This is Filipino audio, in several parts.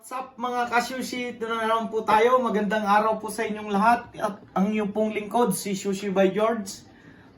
What's up mga ka-sushi? Ito na naman po tayo. Magandang araw po sa inyong lahat. At ang inyong pong lingkod, si Sushi by George.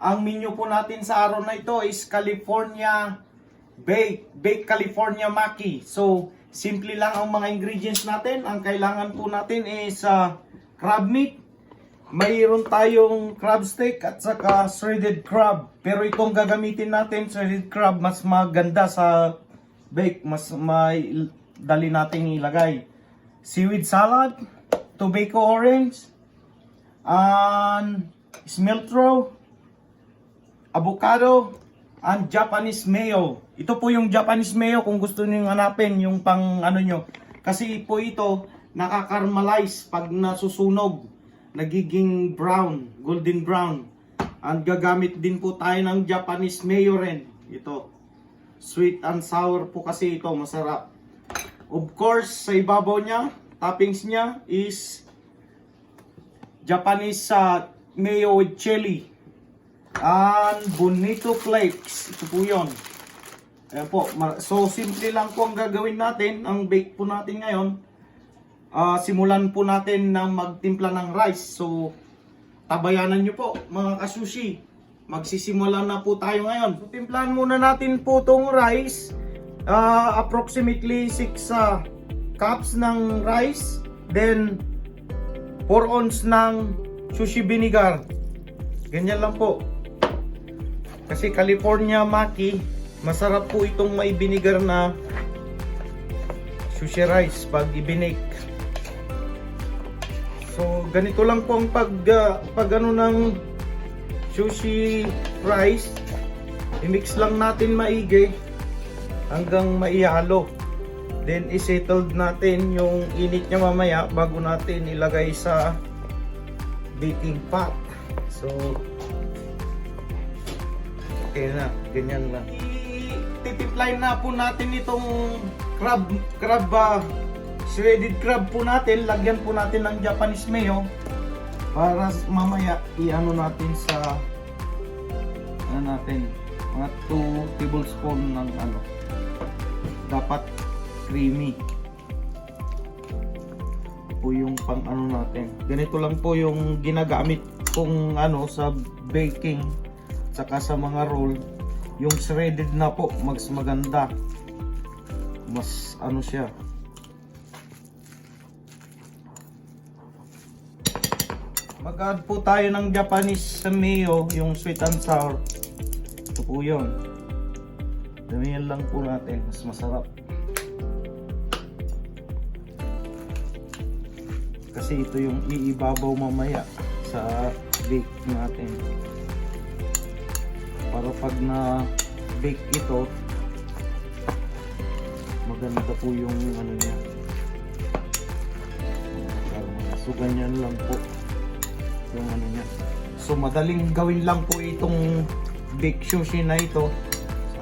Ang menu po natin sa araw na ito is California Baked California Maki. So, simple lang ang mga ingredients natin. Ang kailangan po natin is crab meat. Mayroon tayong crab steak at saka shredded crab. Pero itong gagamitin natin, shredded crab, mas maganda sa bake. Mas may dali natin ilagay. Seaweed salad, tobeko orange, and smiltro, avocado, and Japanese mayo. Ito po yung Japanese mayo kung gusto niyo hanapin yung pang ano nyo. Kasi po ito nakakaramelize pag nasusunog. Nagiging brown, golden brown. And gagamit din po tayo ng Japanese mayo rin. Ito. Sweet and sour po kasi ito, masarap. Of course, sa ibabaw niya, toppings niya is Japanese mayo with chili. And bonito flakes. Ito po yun. Ayan po. So, simple lang po ang gagawin natin. Ang bake po natin ngayon. Simulan po natin na magtimpla ng rice. So, tabayanan nyo po mga kasushi. Magsisimula na po tayo ngayon. So, timplahan muna natin po itong rice. Approximately 6 cups ng rice. Then, 4 ounce ng sushi vinegar. Ganyan lang po. Kasi California Maki, masarap po itong may vinegar na sushi rice pag i-bake. So, ganito lang po ang pag ano ng sushi rice. I-mix lang natin maigi hanggang maihalo. Then, i-settled natin yung init niya mamaya bago natin ilagay sa baking pot. So, okay na. Ganyan lang. Titimpline na po natin itong shredded crab po natin. Lagyan po natin ng Japanese mayo para mamaya i-ano natin sa ano natin, mga 2 tablespoon ng ano, dapat creamy po yung pang ano natin. Ganito lang po yung ginagamit kong ano sa baking saka sa mga roll. Yung shredded na po mas maganda, mas ano siya. Mag-add po tayo ng Japanese mayo, yung sweet and sour. Ito po yun. Damihan lang po natin, mas masarap. Kasi ito yung iibabaw mamaya sa bake natin. Para pag na bake ito, maganda po yung ano niya. So ganyan lang po yung ano niya. So madaling gawin lang po itong bake sushi na ito.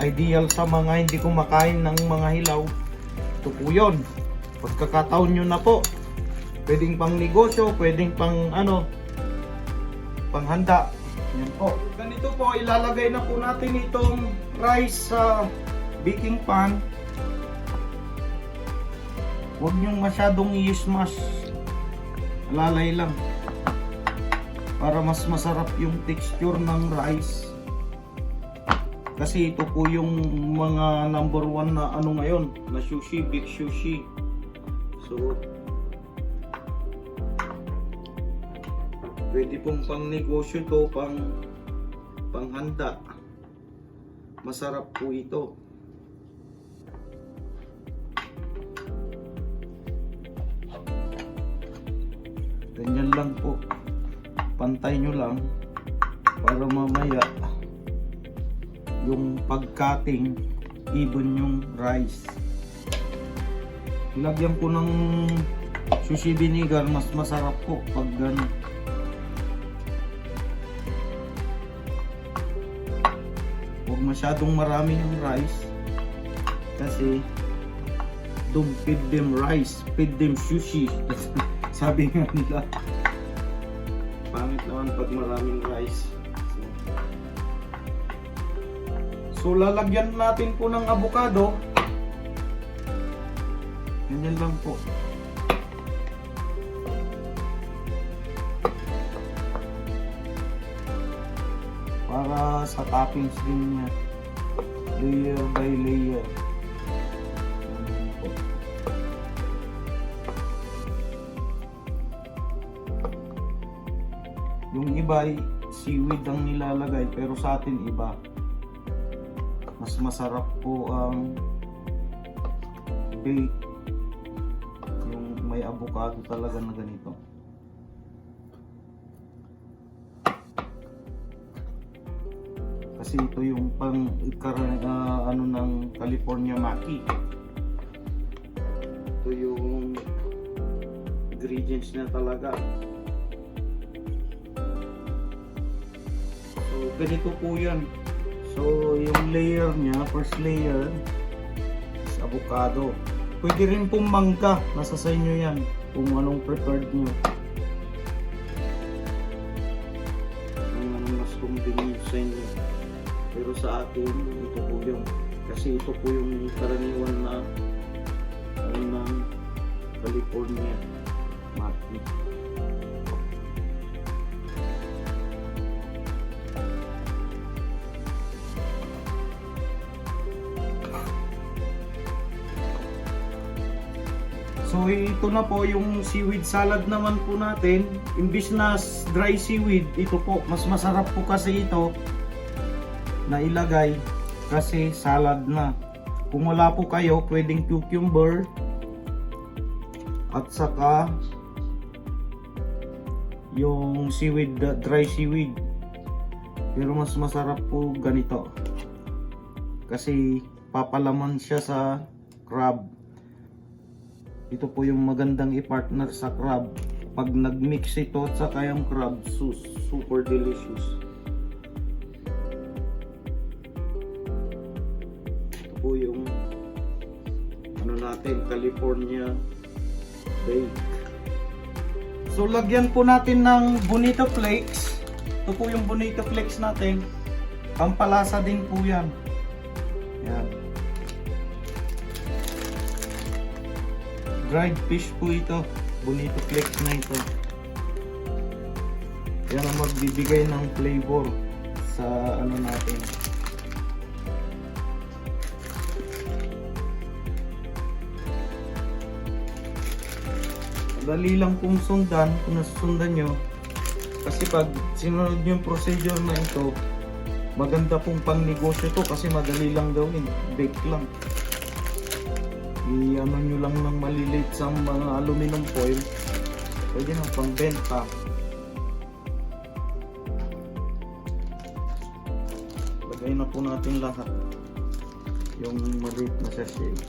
Ideal sa mga hindi kumakain ng mga hilaw. Ito po yun. Pagkakataon nyo na po. Pwedeng pang negosyo, pwedeng pang ano, pang handa. Yan po. Ganito po, ilalagay na po natin itong rice sa baking pan. Huwag nyong masyadong i-smash. Alalay lang. Para mas masarap yung texture ng rice. Kasi ito po yung mga number 1 na ano ngayon, na sushi, big sushi. So, pwede pong pang negosyo to, pang handa. Masarap po ito. Ganyan lang po. Pantay nyo lang para mamaya yung pag-cutting even yung rice. Ilagyan po ng sushi vinegar, mas masarap po pag gano'n. Huwag masyadong marami yung rice kasi don't feed them rice, feed them sushi. Sabi nga nila. Pangit naman pag maraming rice. So lalagyan natin po ng avocado. Ganyan lang po. Para sa toppings din niya. Layer by layer. Ganyan po. Yung iba ay seaweed ang nilalagay, pero sa atin iba. Mas masarap po ang bake yung may avocado talaga na ganito. Kasi ito yung pang ano ng California Maki. Ito yung ingredients niya talaga. So ganito po yan. So yung layer niya, first layer is avocado. Pwede rin pong mangga, nasa sa inyo yan kung anong preferred nyo. Kung anong mas convenient sa inyo. Pero sa atin, ito po yung, kasi ito po yung karaniwan na ano ng California Maki. So ito na po yung seaweed salad naman po natin. Imbis na dry seaweed, ito po, mas masarap po kasi ito na ilagay kasi salad na. Kung wala po kayo, pwedeng cucumber at saka yung seaweed, dry seaweed. Pero mas masarap po ganito kasi papalaman siya sa crab. Ito po yung magandang i-partner sa crab. Pag nag-mix ito at saka yung crab sauce, super delicious. Ito po yung ano natin, California bake. So lagyan po natin ng bonito flakes. Ito po yung bonito flakes natin. Pampalasa din po yan. Yan. Dried fish po ito, bonito flakes na ito. Yan ang magbibigay ng flavor sa ano natin. Dali lang pong sundan kung nasusundan nyo. Kasi pag sinunod nyo yung procedure na ito, maganda pong pang negosyo to kasi madali lang gawin, bake lang. I-ano nyo lang ng maliliit sa mga aluminum foil, pwede nang pangbenta. Lagay na po natin lahat yung maliit na sachet.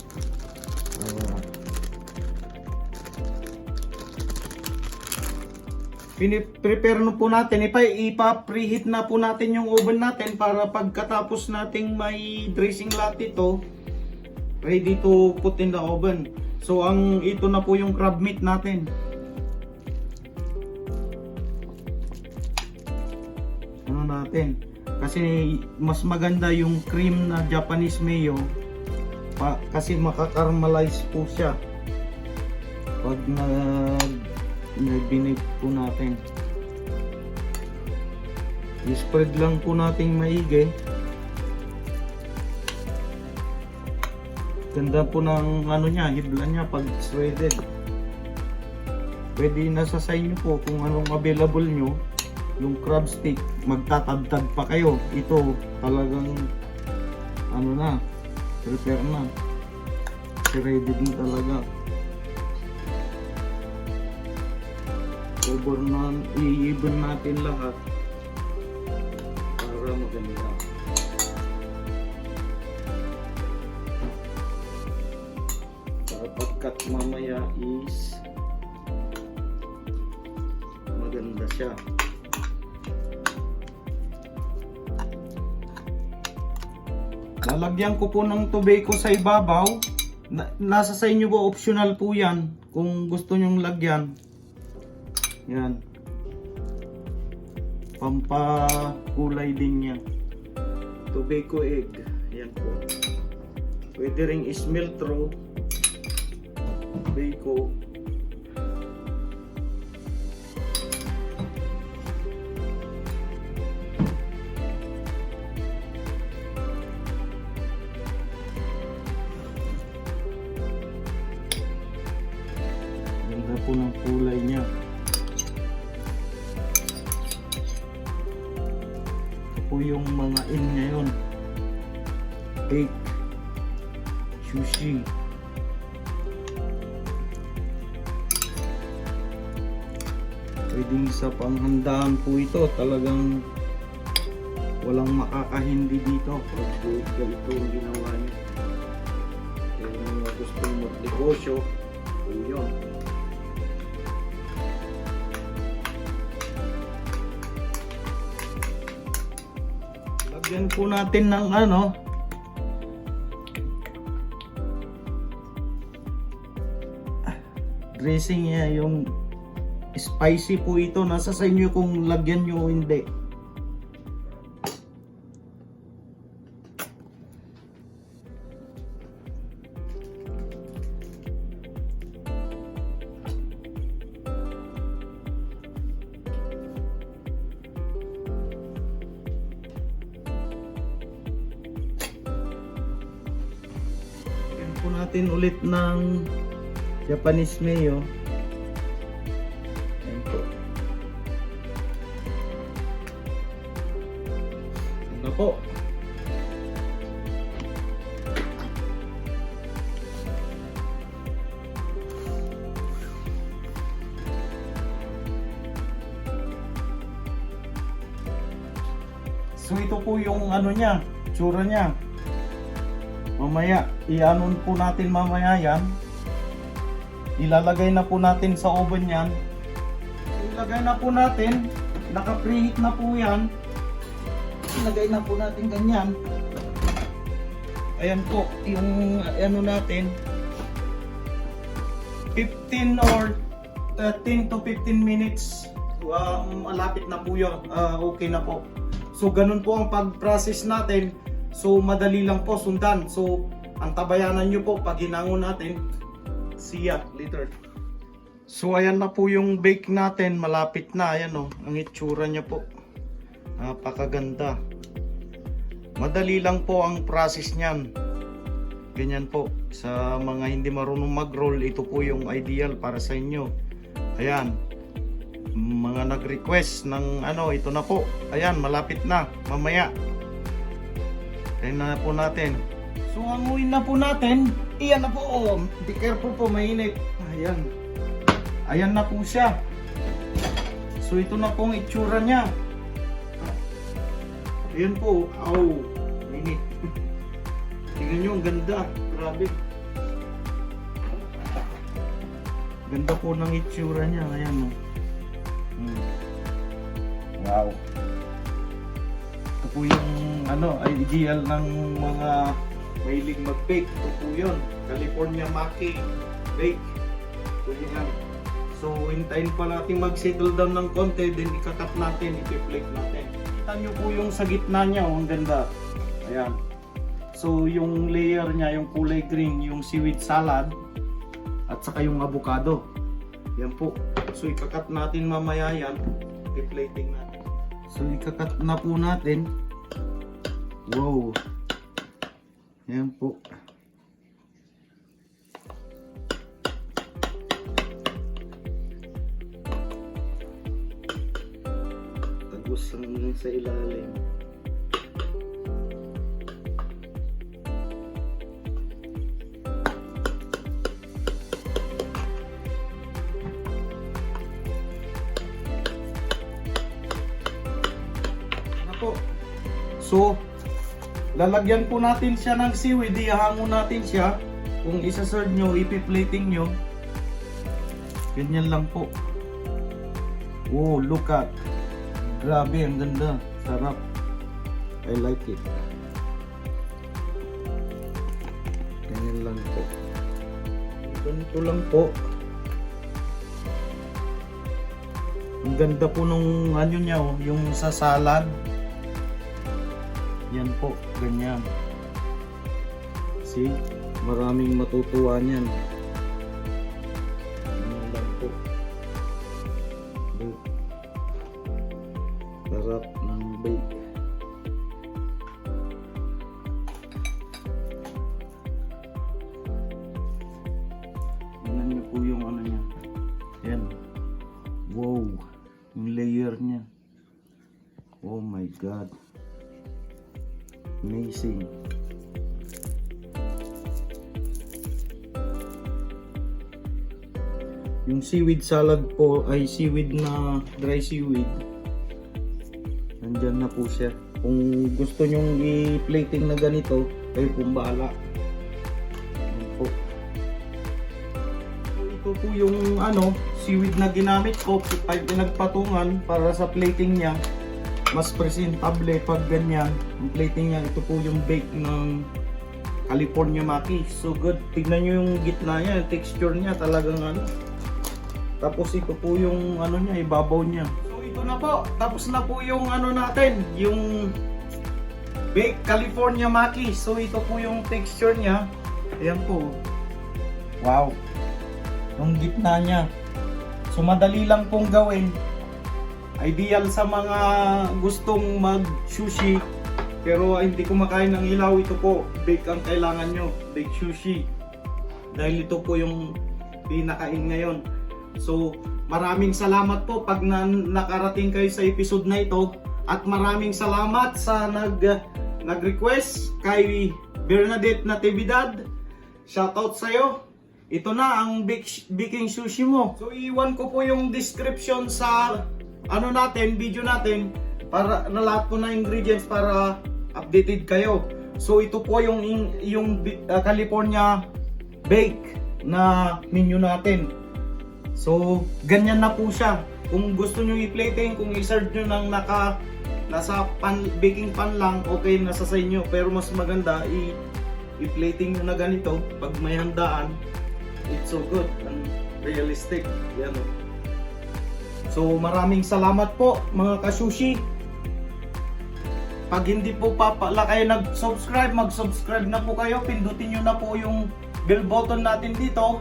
Prepare na po natin, ipa-preheat na po natin yung oven natin para pagkatapos nating may dressing latte ito, ready to put in the oven. So ito na po yung crab meat natin. Ano natin? Kasi mas maganda yung cream na Japanese mayo kasi makakaramelize po siya pag nag-binake po natin. I-spread lang po natin maigi. Ganda po ng ano niya, hibla niya pag shredded. Pwede nasa sa inyo po kung anong available nyo. Yung crab stick, magtatagtag pa kayo. Ito talagang ano na, prepare na. Shredded na talaga. Over na, i-even natin lahat para maganda. Pagkat mamaya is maganda siya. Lalagyan ko po ng tobeko sa ibabaw. Nasa sa inyo po, optional po yan kung gusto nyong lagyan. Yan, pampakulay din yan. Tobeko egg, yan po. Pwede ring ismeltro. bacon. Ganda po ng kulay niya. Ito po yung mga in ngayon. Baked sushi. Pwedeng sa panghandaan po ito. Talagang walang makakahindi dito pag ganito ang ginawa niyo. Kaya mga gustong magnegosyo, yun. Lagyan po natin ng dressing niya, yung spicy po ito. Nasa sa inyo kung lagyan nyo o hindi. Lagyan po natin ulit ng Japanese mayo. Ayan po. Ano po? So ito po yung niya, tsura niya. Mamaya, i-anon po natin mamaya yan. Ilalagay na po natin sa oven yan. Ilagay na po natin. Naka-preheat na po yan. Ilagay na po natin ganyan. Ayan po yung natin. 15 or 10 to 15 minutes. Malapit na po yun. Okay na po. So ganun po ang pag-process natin. So madali lang po sundan. So ang tabayanan nyo po pag hinangon natin. See ya later. So ayan na po yung bake natin, malapit na. Ayan ang itsura niya po. Napakaganda. Madali lang po ang process niyan. Ganyan po. Sa mga hindi marunong mag-roll, ito po yung ideal para sa inyo. Ayan. Mga nag-request ng ito na po. Ayan, malapit na. Mamaya. Ayan na po natin. So hanguin na po natin. Iyan na po. Be careful po, mainit. Ayan. Ayan na po siya. So ito na po ang itsura niya. Ayan po. Mainit. Tingnan nyo, ang ganda. Grabe. Ganda po ng itsura niya. Ayan o. Wow. Ito po yung ideal ng mga mahilig mag-bake. Ito po yun. California Baked Bake. Ito yan. So, hintayin pa natin mag-settle down ng konti. Then, ikakat natin. Ipi-plate natin. Kita nyo po yung sa gitna niya. Ang ganda. Ayan. So, yung layer niya, yung kulay green, yung seaweed salad. At saka yung avocado. Yan po. So, ikakat natin mamaya yan. I-plating natin. So, ikakat na po natin. Wow. Yan po. Tagos lang sa ilalim. Ano po? So, lalagyan po natin siya ng seaweed, ihahango natin siya. Kung isa-serve nyo, ipi-plating nyo. Ganyan lang po. Oh, look at. Grabe, ang ganda. Sarap. I like it. Ganyan lang po. Ganito lang po. Ang ganda po nung niya, yung sa salad. Yan po, ganyan. See? Maraming matutuwa niyan. po. Sarap ng bake. Tingnan niyo po yung ano niya. Ayan. Wow. Yung layer niya. Oh my God. Amazing. Yung seaweed salad po ay seaweed na dry seaweed. Nandyan na po siya. Kung gusto nyong i-plating na ganito, kayo pong bahala. Ayan po. Ito po yung seaweed na ginamit ko ay pinagpatungan para sa plating niya. Mas presentable pag ganyan. Ang plating niya, ito po yung bake ng California Maki. So good. Tignan nyo yung gitna niya, yung texture niya talagang Tapos ito po yung niya, ibabaw niya. So ito na po, tapos na po yung natin, yung baked California Maki. So ito po yung texture niya. Ayan po. Wow. Yung gitna niya. So madali lang pong gawin. Ideal sa mga gustong mag-sushi pero hindi kumakain ng ilaw. Ito po, bake ang kailangan nyo, bake sushi. Dahil ito po yung pinakain ngayon. So, maraming salamat po pag nakarating kayo sa episode na ito. At maraming salamat sa nag-request kay Bernadette Natividad. Shoutout sa'yo. Ito na ang baking sushi mo. So, iwan ko po yung description sa video natin para na lahat po na ingredients para updated kayo. So, ito po yung California bake na menu natin. So, ganyan na po siya. Kung gusto nyo i-plating, kung i-serve nyo ng nasa baking pan lang, okay, nasa sa inyo. Pero mas maganda, i-plating nyo na ganito. Pag may handaan, it's so good and realistic. Yan. So, maraming salamat po mga ka-sushi. Pag hindi po pala kayo nag-subscribe, mag-subscribe na po kayo. Pindutin nyo na po yung bell button natin dito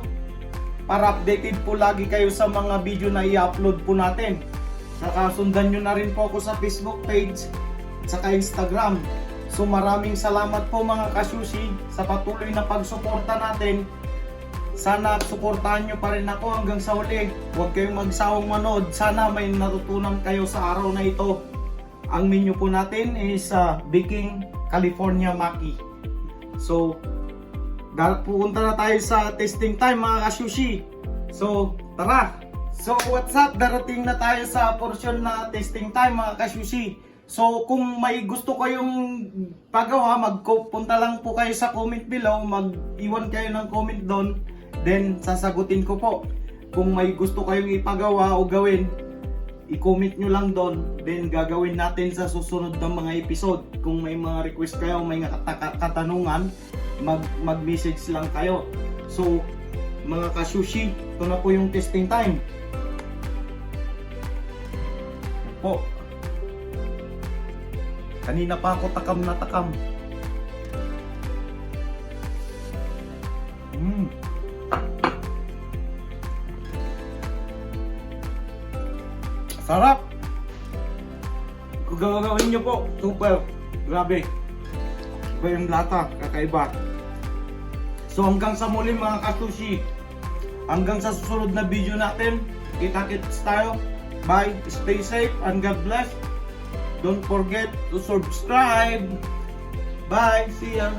para updated po lagi kayo sa mga video na i-upload po natin. Saka sundan nyo na rin po ako sa Facebook page at saka Instagram. So maraming salamat po mga ka-sushi sa patuloy na pagsuporta natin. Sana suportahan nyo pa rin ako hanggang sa huli. Huwag kayong magsawang manood. Sana may natutunan kayo sa araw na ito. Ang menu po natin is baking California Maki. So pupunta na tayo sa testing time mga ka-sushi. So, tara! So, what's up? Darating na tayo sa portion na testing time mga ka-sushi. So, kung may gusto kayong pagawa, magpunta lang po kayo sa comment below. Mag-iwan kayo ng comment doon. Then, sasagutin ko po. Kung may gusto kayong ipagawa o gawin, i-comment nyo lang doon. Then, gagawin natin sa susunod ng mga episode. Kung may mga request kayo, may katanungan, mag-message lang kayo. So, mga ka-sushi, ito na po yung testing time. Po. Kanina pa ako takam na takam. Sarap! Kung gagawin nyo po, super. Grabe. Iba yung lata, kakaiba. So hanggang sa muli mga ka-sushi. Hanggang sa susunod na video natin. Kita-kits tayo. Bye, stay safe and God bless. Don't forget to subscribe. Bye, see ya.